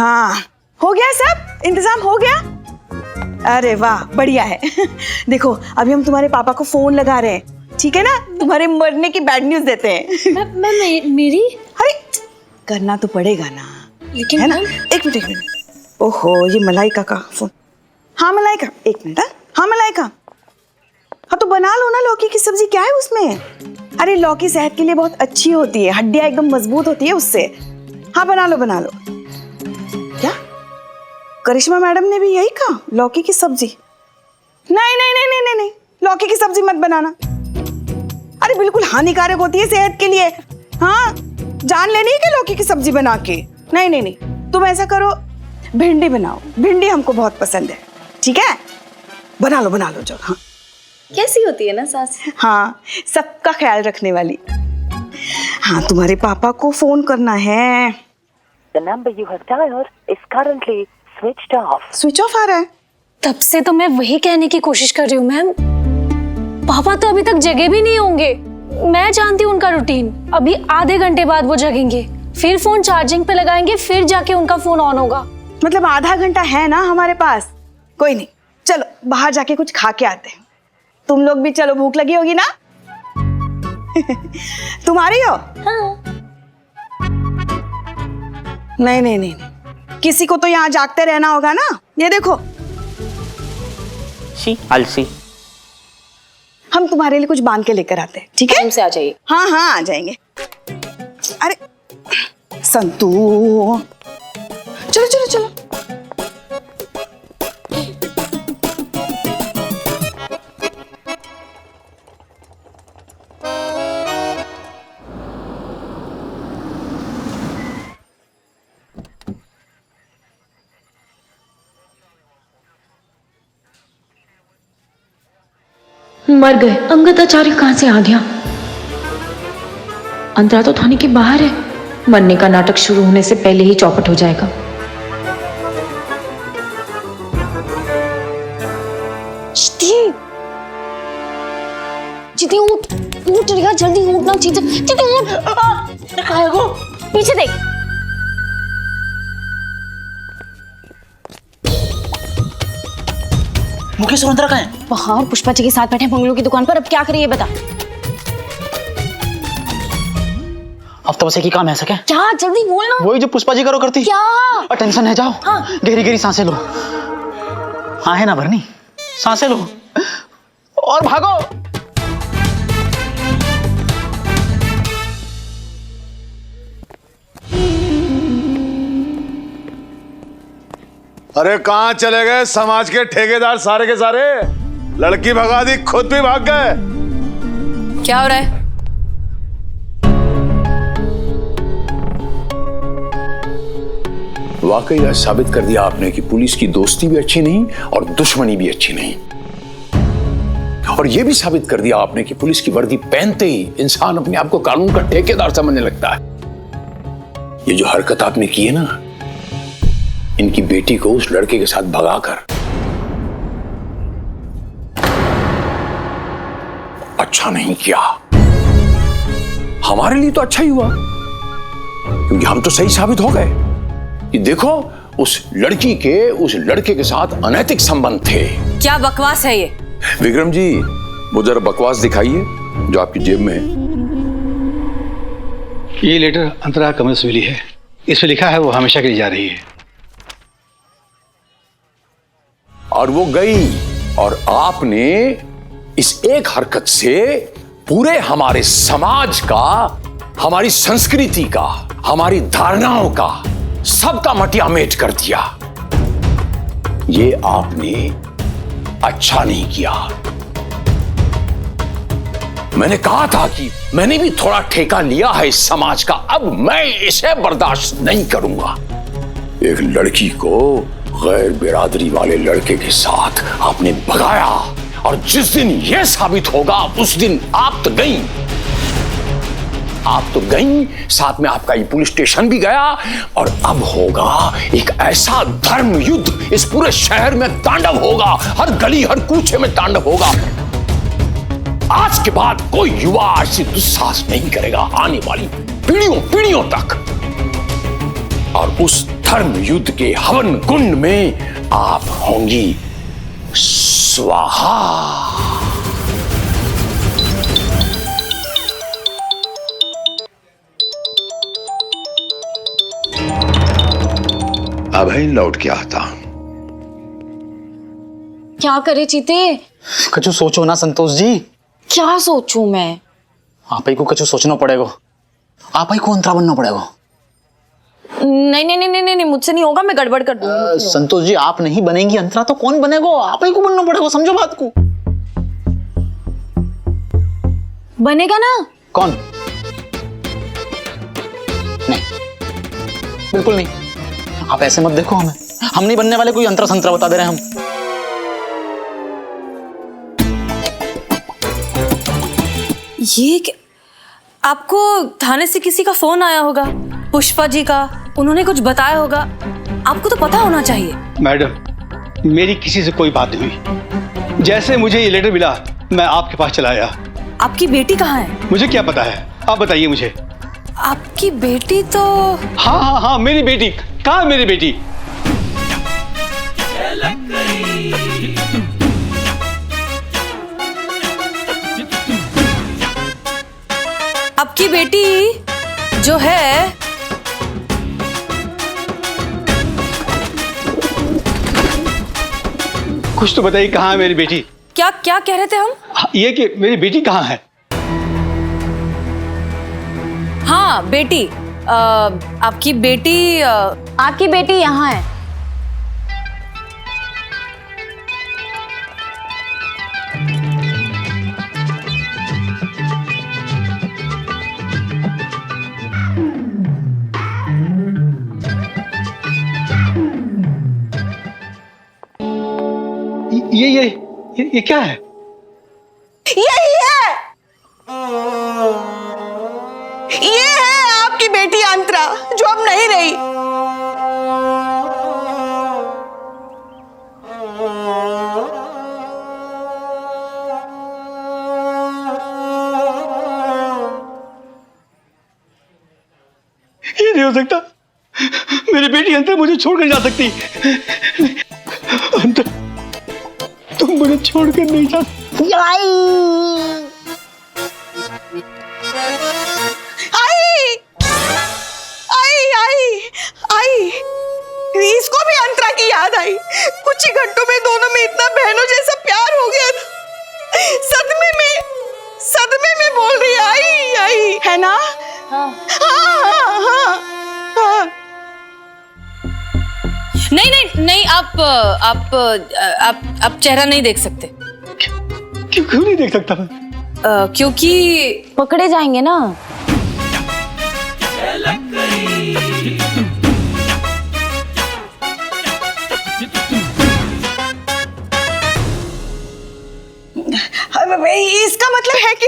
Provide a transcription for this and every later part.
हाँ, हो गया सब इंतजाम हो गया। अरे वाह, बढ़िया है। देखो अभी हम तुम्हारे पापा को फोन लगा रहे हैं, ठीक है ना, तुम्हारे मरने की बैड न्यूज देते हैं। मेरी अरे करना तो पड़ेगा ना, लेकिन है ना। एक मिनट। ओहो, ये मलाइका का फोन। हाँ मलाइका, एक मिनट। हाँ मलाइका, हाँ तो बना लो ना लौकी की सब्जी, क्या है उसमें। अरे लौकी सेहत के लिए बहुत अच्छी होती है, हड्डियां एकदम मजबूत होती है उससे। हाँ बना लो बना लो। क्या करिश्मा मैडम ने भी यही कहा, लौकी की सब्जी? नहीं नहीं नहीं नहीं नहीं नहीं, लौकी की सब्जी मत बनाना। अरे बिल्कुल हानिकारक होती है सेहत के लिए। हाँ, जान लेनी है कि लौकी की सब्जी बना के। नहीं नहीं नहीं, तुम ऐसा करो, भिंडी बनाओ, भिंडी हमको बहुत पसंद है। ठीक है, बना लो जो। हाँ कैसी होती है ना सास? हाँ, सबका ख्याल रखने वाली। हाँ, तुम्हारे पापा को फोन करना है। The number you have dialed is currently switched off. Switch off आ रहा है। तब से तो मैं वही कहने की कोशिश कर रही हूँ मैम, पापा तो अभी तक जगे भी नहीं होंगे। मैं जानती हूँ उनका रूटीन, अभी आधे घंटे बाद वो जगेंगे, फिर फोन चार्जिंग पे लगाएंगे, फिर जाके उनका फोन ऑन होगा। मतलब आधा घंटा है ना हमारे पास। कोई नहीं, चलो बाहर जाके कुछ खा के आते हैं। तुम लोग भी चलो, भूख लगी होगी ना। तुम आ रही हो? हाँ। नहीं नहीं नहीं, किसी को तो यहाँ जागते रहना होगा ना। ये देखो, आलसी। हम तुम्हारे लिए कुछ बांध के लेकर आते हैं, ठीक है? टाइम से आ जाइए। हाँ हाँ आ जाएंगे। अरे संतू, चलो चलो चलो। मर गए। अंगद आचार्य कहां से आ गया? अंतरा तो थाने के बाहर है। मरने का नाटक शुरू होने से पहले ही चौपट हो जाएगा। जीती उठ रिया, जल्दी उठना चीजें। जीती उठ, पीछे देख। मुकेश और अंतरा कहाँ हैं? बाहर पुष्पा जी के साथ बैठे बंगलों की दुकान पर। अब क्या करिए बता। अब तो बस एक ही काम है, ऐसा क्या? क्या, जल्दी बोल ना। वही जो पुष्पा जी करो करती। क्या? और टेंशन है, जाओ। हाँ। गहरी गहरी सांसें लो। हाँ है ना भरनी, सांसें लो और भागो। अरे कहाँ चले गए समाज के ठेकेदार सारे के सारे? लड़की भगा दी, खुद भी भाग गए। क्या हो रहा है? वाकई यह साबित कर दिया आपने कि पुलिस की दोस्ती भी अच्छी नहीं और दुश्मनी भी अच्छी नहीं। और यह भी साबित कर दिया आपने कि पुलिस की वर्दी पहनते ही इंसान अपने आप को कानून का ठेकेदार समझने लगता है। ये जो हरकत आपने की है ना, इनकी बेटी को उस लड़के के साथ भगाकर अच्छा नहीं किया। हमारे लिए तो अच्छा ही हुआ, क्योंकि हम तो सही साबित हो गए कि देखो उस लड़की के उस लड़के के साथ अनैतिक संबंध थे। क्या बकवास है ये? विक्रम जी, वो जरा बकवास दिखाइए जो आपकी जेब में है। ये लेटर अंतरा कमरसवेली है। इसमें लिखा है वो हमेशा के लिए जा रही है। और वो गई, और आपने इस एक हरकत से पूरे हमारे समाज का, हमारी संस्कृति का, हमारी धारणाओं का, सबका मटियामेट कर दिया। ये आपने अच्छा नहीं किया। मैंने कहा था कि मैंने भी थोड़ा ठेका लिया है इस समाज का, अब मैं इसे बर्दाश्त नहीं करूंगा। एक लड़की को गैर बिरादरी वाले लड़के के साथ आपने भगाया, और जिस दिन यह साबित होगा उस दिन आप तो गई, साथ में आपका ये पुलिस स्टेशन भी गया, और अब होगा एक ऐसा धर्म युद्ध, इस पूरे शहर में तांडव होगा, हर गली हर कूचे में तांडव होगा। आज के बाद कोई युवा ऐसी दुस्साहस नहीं करेगा आने वाली पीढ़ियों तक। और उस धर्म युद्ध के हवन कुंड में आप होंगी स्वाहा। अभय लौट के आता। क्या करे चीते? कछु सोचो ना संतोष जी। क्या सोचूं मैं? आप ही को कछु सोचना पड़ेगा, आप ही को अंतरा बनना पड़ेगा। नहीं नहीं नहीं नहीं नहीं, मुझसे नहीं होगा, मैं गड़बड़ कर दूंगी। संतोष जी आप नहीं बनेंगी अंतरा तो कौन बनेगा? आप ही को बनना पड़ेगा, समझो बात को। बनेगा ना? कौन? नहीं, बिल्कुल नहीं। आप ऐसे मत देखो हमें, हम नहीं बनने वाले। कोई अंतरा संतरा बता दे रहे हैं हम। ये आपको थाने से किसी का फोन आया होगा, पुष्पा जी का, उन्होंने कुछ बताया होगा, आपको तो पता होना चाहिए। मैडम मेरी किसी से कोई बात नहीं हुई। जैसे मुझे ये लेटर मिला मैं आपके पास चला आया। आपकी बेटी कहाँ है? मुझे क्या पता है, आप बताइए मुझे। आपकी बेटी तो हाँ हाँ हाँ, मेरी बेटी कहाँ है? मेरी बेटी आपकी बेटी जो है कुछ तो बताइए, कहाँ है मेरी बेटी? क्या क्या कह रहे थे हम? ये कि मेरी बेटी कहाँ है? हाँ बेटी, आपकी बेटी यहाँ है। ये क्या है? यही है, ये है आपकी बेटी अंतरा जो अब नहीं रही। ये नहीं हो सकता, मेरी बेटी अंतर मुझे छोड़कर जा सकती। अंतर तुम मुझे छोड़कर नहीं जा सकती। आई इसको भी अंतरा की याद आई। कुछ ही घंटों में दोनों में इतना बहनों जैसा प्यार हो गया था। सदमे में बोल रही आई है ना? हाँ हाँ हाँ हाँ। नहीं, आप चेहरा नहीं देख सकते। क्यों नहीं देख सकता मैं? क्योंकि पकड़े जाएंगे ना। इसका मतलब है कि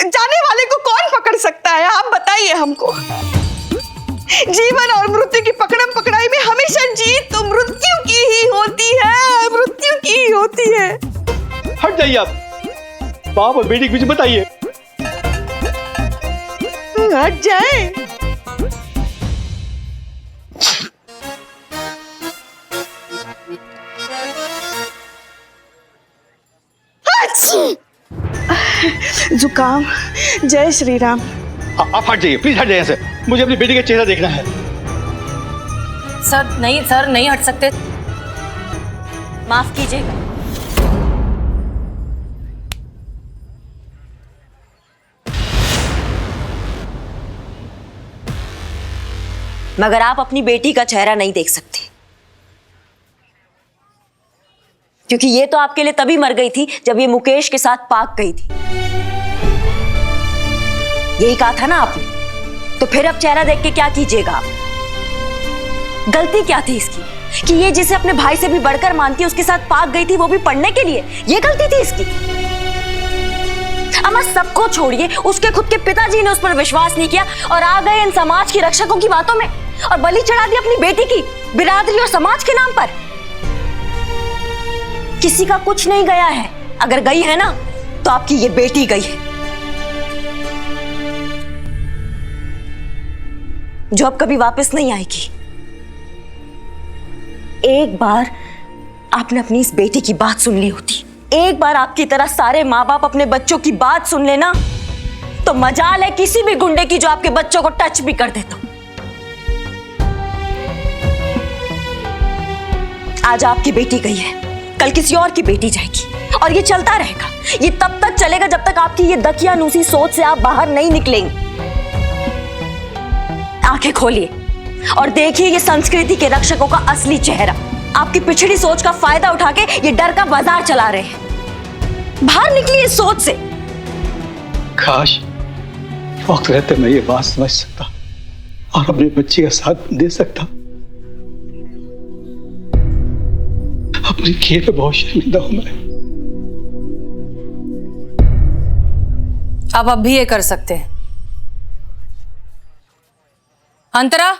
जाने वाले को कौन पकड़ सकता है? आप बताइए हमको। जीवन और मृत्यु की पकड़म पकड़ाई में हमेशा जीत तो मृत्यु की ही होती है, मृत्यु की ही होती है। हट जाइए आप, बाप और बेटी कुछ बताइए। हट जाए। जुकाम। जय श्री राम। आप हट जाइए, प्लीज हट जाइए से। मुझे अपनी बेटी का चेहरा देखना है। सर नहीं हट सकते, माफ कीजिएगा। मगर आप अपनी बेटी का चेहरा नहीं देख सकते, क्योंकि ये तो आपके लिए तभी मर गई थी जब ये मुकेश के साथ पाक गई थी। यही कहा था ना आपने, तो फिर अब चेहरा देख के क्या कीजिएगा आप? गलती क्या थी इसकी कि ये जिसे अपने भाई से भी बढ़कर मानती है उसके साथ पाक गई थी, वो भी पढ़ने के लिए? ये गलती थी इसकी। अम्मा सबको छोड़िए, उसके खुद के पिताजी ने उस पर विश्वास नहीं किया और आ गए इन समाज की रक्षकों की बातों में और बलि चढ़ा दी अपनी बेटी की बिरादरी और समाज के नाम पर। किसी का कुछ नहीं गया है, अगर गई है ना तो आपकी ये बेटी गई है, जो अब कभी वापस नहीं आएगी। एक बार आपने अपनी इस बेटी की बात सुन ली होती, एक बार आपकी तरह सारे माँ बाप अपने बच्चों की बात सुन लेना, तो मजाल है किसी भी गुंडे की जो आपके बच्चों को टच भी कर दे तो। आज आपकी बेटी गई है, कल किसी और की बेटी जाएगी, और ये चलता रहेगा। ये तब तक चलेगा जब तक आपकी ये दकियानूसी सोच से आप बाहर नहीं निकलेंगे। आंखें खोलिए और देखिए ये संस्कृति के रक्षकों का असली चेहरा। आपकी पिछड़ी सोच का फायदा उठा के ये डर का बाजार चला रहे हैं। बाहर निकलिए इस सोच से। काश वक्त रहते मैं ये बात समझ सकता और अपने बच्चे का साथ दे सकता। अपनी किए पे बहुत शर्मिंदा हूं मैं। आप अब भी ये कर सकते हैं। अंतरा,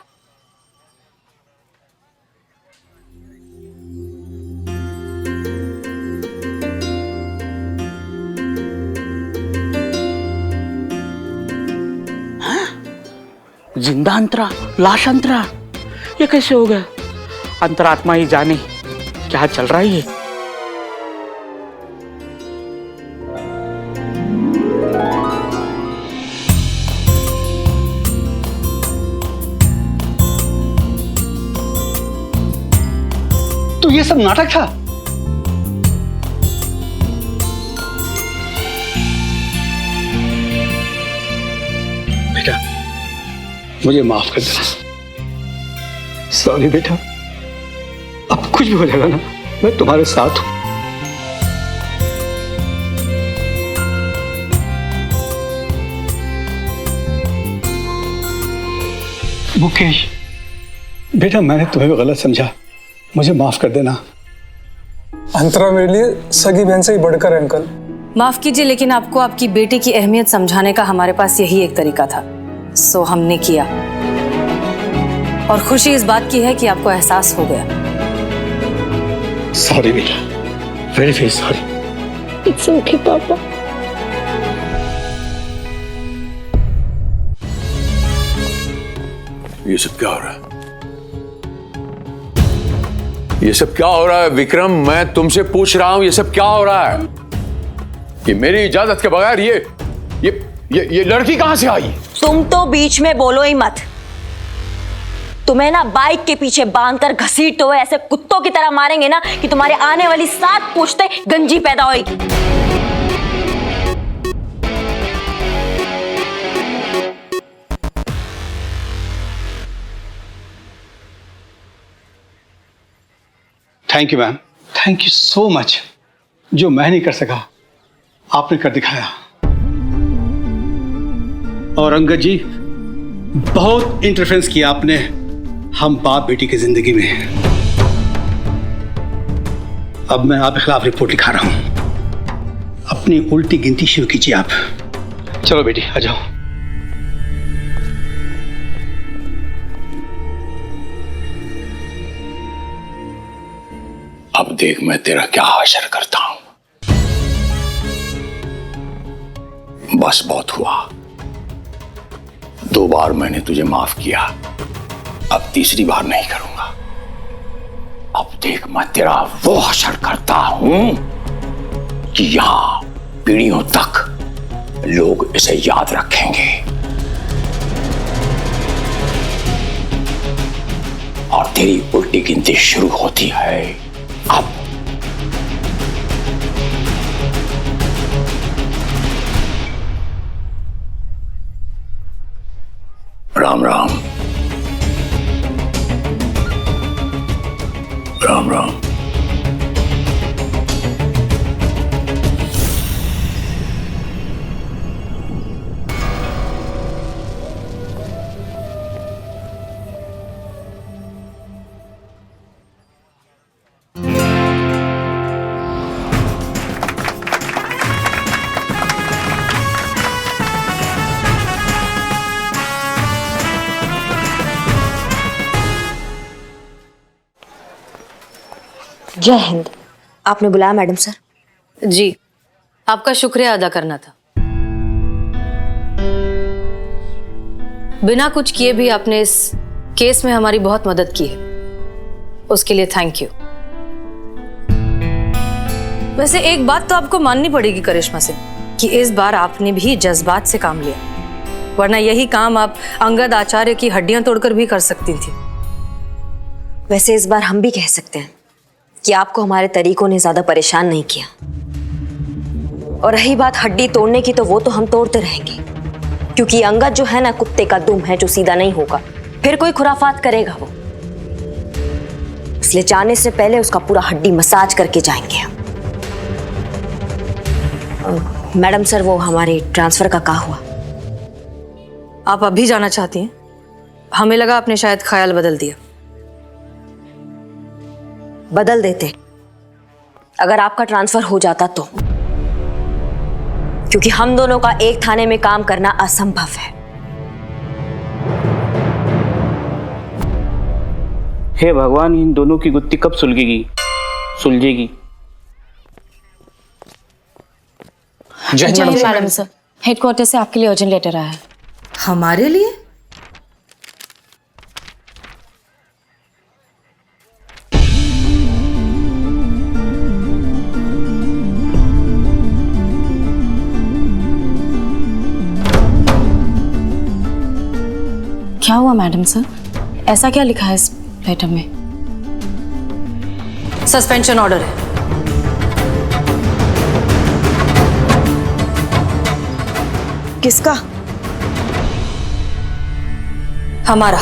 जिंदा अंतरा, लाश अंतरा, ये कैसे हो गया? अंतरात्मा ही जाने क्या चल रहा है ये। तो ये सब नाटक था? बेटा मुझे माफ कर देना। सॉरी बेटा, अब कुछ भी हो जाएगा ना, मैं तुम्हारे साथ हूं। मुकेश बेटा, मैंने तुम्हें गलत समझा, मुझे माफ कर देना। अंतरा मेरे लिए सगी बहन से ही बढ़कर है अंकल। माफ कीजिए, लेकिन आपको आपकी बेटी की अहमियत समझाने का हमारे पास यही एक तरीका था, सो हमने किया। और खुशी इस बात की है कि आपको एहसास हो गया। सॉरी बेटा, very very sorry. It's okay पापा। ये सब क्या हो रहा है? ये सब क्या हो रहा है विक्रम? मैं तुमसे पूछ रहा हूं, ये सब क्या हो रहा है? ये मेरी इजाजत के बगैर ये लड़की कहां से आई? तुम तो बीच में बोलो ही मत। तुम्हें ना बाइक के पीछे बांधकर घसीटते हुए ऐसे कुत्तों की तरह मारेंगे ना कि तुम्हारे आने वाली 7 पुश्तें गंजी पैदा होगी। Thank you ma'am, thank you so much. जो मैं नहीं कर सका आपने कर दिखाया। और अंगद जी, बहुत इंटरफेरेंस किया आपने हम बाप बेटी की जिंदगी में। अब मैं आपके खिलाफ रिपोर्ट लिखा रहा हूं। अपनी उल्टी गिनती शुरू कीजिए आप। चलो बेटी आ जाओ। अब देख मैं तेरा क्या हाशर करता हूं। बस बहुत हुआ। 2 बार मैंने तुझे माफ किया, अब तीसरी बार नहीं करूंगा। अब देख मैं तेरा वो हशर करता हूं कि यहां पीढ़ियों तक लोग इसे याद रखेंगे। और तेरी उल्टी गिनती शुरू होती है अब। राम राम। राम राम। जय हिंद। आपने बुलाया मैडम सर? जी, आपका शुक्रिया अदा करना था। बिना कुछ किए भी आपने इस केस में हमारी बहुत मदद की है। उसके लिए थैंक यू। वैसे एक बात तो आपको माननी पड़ेगी करिश्मा सिंह, कि इस बार आपने भी जज्बात से काम लिया, वरना यही काम आप अंगद आचार्य की हड्डियां तोड़कर भी कर सकती थी। वैसे इस बार हम भी कह सकते हैं कि आपको हमारे तरीकों ने ज्यादा परेशान नहीं किया। और रही बात हड्डी तोड़ने की, तो वो तो हम तोड़ते रहेंगे, क्योंकि अंगद जो है ना, कुत्ते का दुम है जो सीधा नहीं होगा, फिर कोई खुराफात करेगा वो। इसलिए जाने से पहले उसका पूरा हड्डी मसाज करके जाएंगे हम। मैडम सर, वो हमारे ट्रांसफर का क्या हुआ? आप अभी जाना चाहती हैं? हमें लगा आपने शायद ख्याल बदल दिया। बदल देते अगर आपका ट्रांसफर हो जाता तो, क्योंकि हम दोनों का एक थाने में काम करना असंभव है। हे भगवान, इन दोनों की गुत्थी कब सुलझेगी? जय हिंद मैडम सर, हेडक्वार्टर से आपके लिए अर्जेंट लेटर आया है। हमारे लिए? क्या हुआ मैडम सर? ऐसा क्या लिखा है इस लेटर में? सस्पेंशन ऑर्डर है। किसका? हमारा।